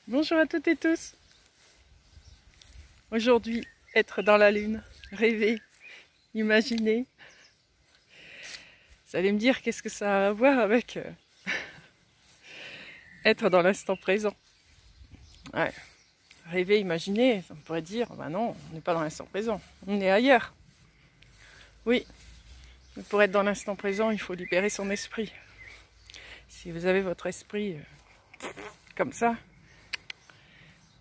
Bonjour à toutes et tous. Aujourd'hui, être dans la lune, rêver, imaginer. Vous allez me dire qu'est-ce que ça a à voir avec être dans l'instant présent. Ouais. Rêver, imaginer, ça me pourrait dire, bah non, on n'est pas dans l'instant présent, on est ailleurs. Oui, mais pour être dans l'instant présent, il faut libérer son esprit. Si vous avez votre esprit comme ça,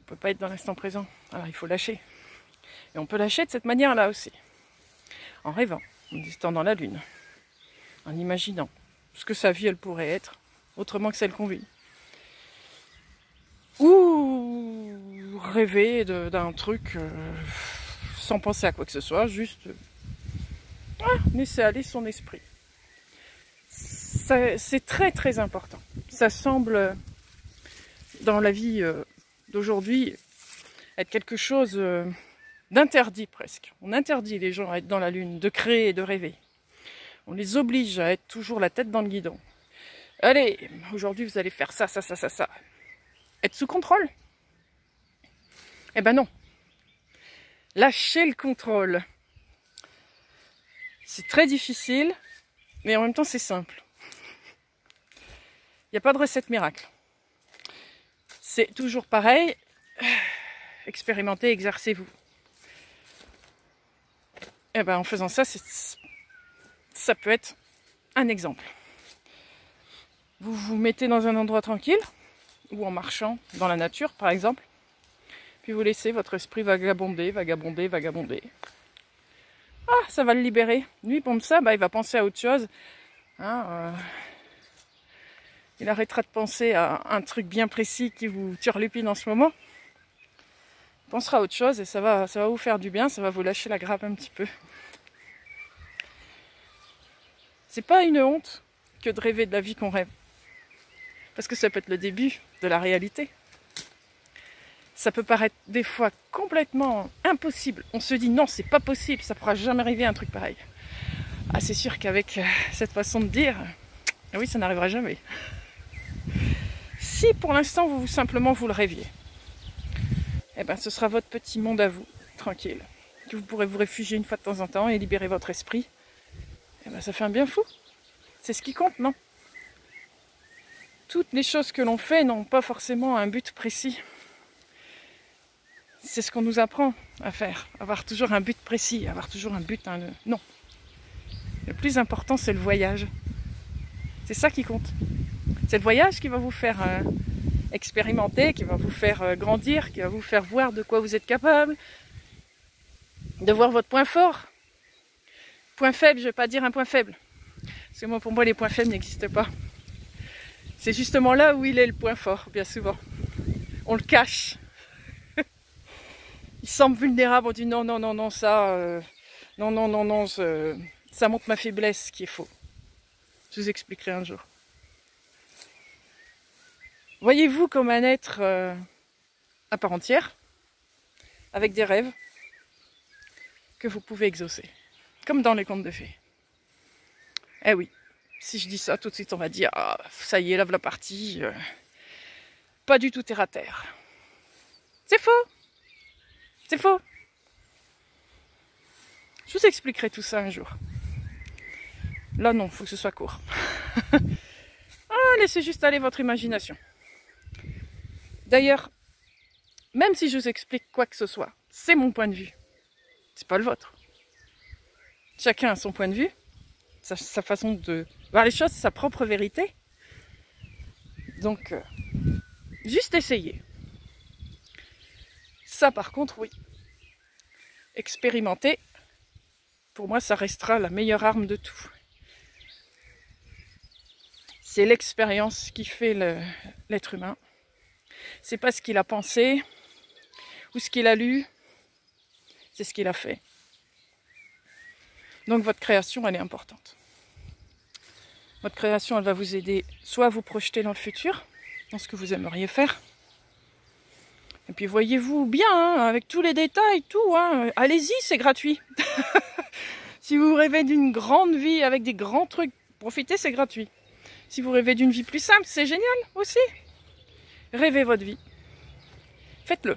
on ne peut pas être dans l'instant présent. Alors il faut lâcher. Et on peut lâcher de cette manière-là aussi. En rêvant, en étant dans la lune. En imaginant ce que sa vie, elle pourrait être, autrement que celle qu'on vit. Ou rêver d'un truc sans penser à quoi que ce soit, juste laisser aller son esprit. C'est très très important. Ça semble, dans la vie d'aujourd'hui, être quelque chose d'interdit presque. On interdit les gens à être dans la lune, de créer et de rêver. On les oblige à être toujours la tête dans le guidon. Allez, aujourd'hui vous allez faire ça, ça, ça, ça, ça. Être sous contrôle? Eh ben non. Lâchez le contrôle. C'est très difficile, mais en même temps c'est simple. Il n'y a pas de recette miracle. C'est toujours pareil. Expérimentez, exercez-vous. Eh ben en faisant ça, ça peut être un exemple. Vous vous mettez dans un endroit tranquille, ou en marchant dans la nature par exemple, puis vous laissez votre esprit vagabonder, vagabonder, vagabonder. Ah, ça va le libérer. Lui, pour ça, il va penser à autre chose. Il arrêtera de penser à un truc bien précis qui vous turlupine en ce moment. Il pensera à autre chose et ça va vous faire du bien, ça va vous lâcher la grappe un petit peu. C'est pas une honte que de rêver de la vie qu'on rêve. Parce que ça peut être le début de la réalité. Ça peut paraître des fois complètement impossible. On se dit non, c'est pas possible, ça pourra jamais arriver un truc pareil. Ah, c'est sûr qu'avec cette façon de dire, oui, ça n'arrivera jamais. Si pour l'instant simplement vous le rêviez, eh ben ce sera votre petit monde à vous, tranquille, que vous pourrez vous réfugier une fois de temps en temps et libérer votre esprit. Eh ben ça fait un bien fou. C'est ce qui compte, non? Toutes les choses que l'on fait n'ont pas forcément un but précis. C'est ce qu'on nous apprend à faire, avoir toujours un but précis, avoir toujours un but, non. Le plus important, c'est le voyage. C'est ça qui compte. C'est le voyage qui va vous faire expérimenter, qui va vous faire grandir, qui va vous faire voir de quoi vous êtes capable, de voir votre point fort. Point faible, je ne vais pas dire un point faible. Parce que pour moi, les points faibles n'existent pas. C'est justement là où il est le point fort, bien souvent. On le cache. Il semble vulnérable, on dit non, non, non, non, ça, non, non, non, non, ça montre ma faiblesse, ce qui est faux. Je vous expliquerai un jour. Voyez-vous comme un être à part entière, avec des rêves que vous pouvez exaucer, comme dans les contes de fées. Eh oui, si je dis ça, tout de suite on va dire, ah, ça y est, lave la partie, pas du tout terre à terre. C'est faux! C'est faux. Je vous expliquerai tout ça un jour. Là non, il faut que ce soit court. Laissez juste aller votre imagination. D'ailleurs, même si je vous explique quoi que ce soit, c'est mon point de vue. C'est pas le vôtre. Chacun a son point de vue, sa façon de voir les choses, sa propre vérité. Donc, juste essayez. Ça, par contre, oui. Expérimenter, pour moi, ça restera la meilleure arme de tout. C'est l'expérience qui fait l'être humain. C'est pas ce qu'il a pensé ou ce qu'il a lu, c'est ce qu'il a fait. Donc votre création, elle est importante. Votre création, elle va vous aider soit à vous projeter dans le futur, dans ce que vous aimeriez faire. Et puis voyez-vous bien, avec tous les détails, tout. Allez-y, c'est gratuit. Si vous rêvez d'une grande vie avec des grands trucs, profitez, c'est gratuit. Si vous rêvez d'une vie plus simple, c'est génial aussi. Rêvez votre vie. Faites-le.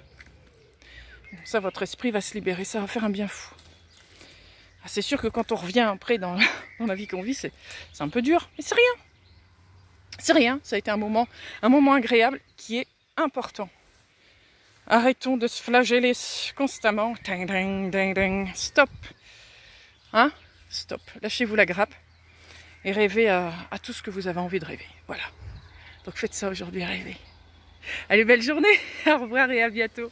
Ça, votre esprit va se libérer, ça va faire un bien fou. Ah, c'est sûr que quand on revient après dans la vie qu'on vit, c'est un peu dur, mais c'est rien. C'est rien, ça a été un moment agréable qui est important. Arrêtons de se flageller constamment. Ding, ding, ding, ding. Stop. Hein? Stop. Lâchez-vous la grappe et rêvez à tout ce que vous avez envie de rêver. Voilà. Donc faites ça aujourd'hui, rêvez. Allez, belle journée. Au revoir et à bientôt.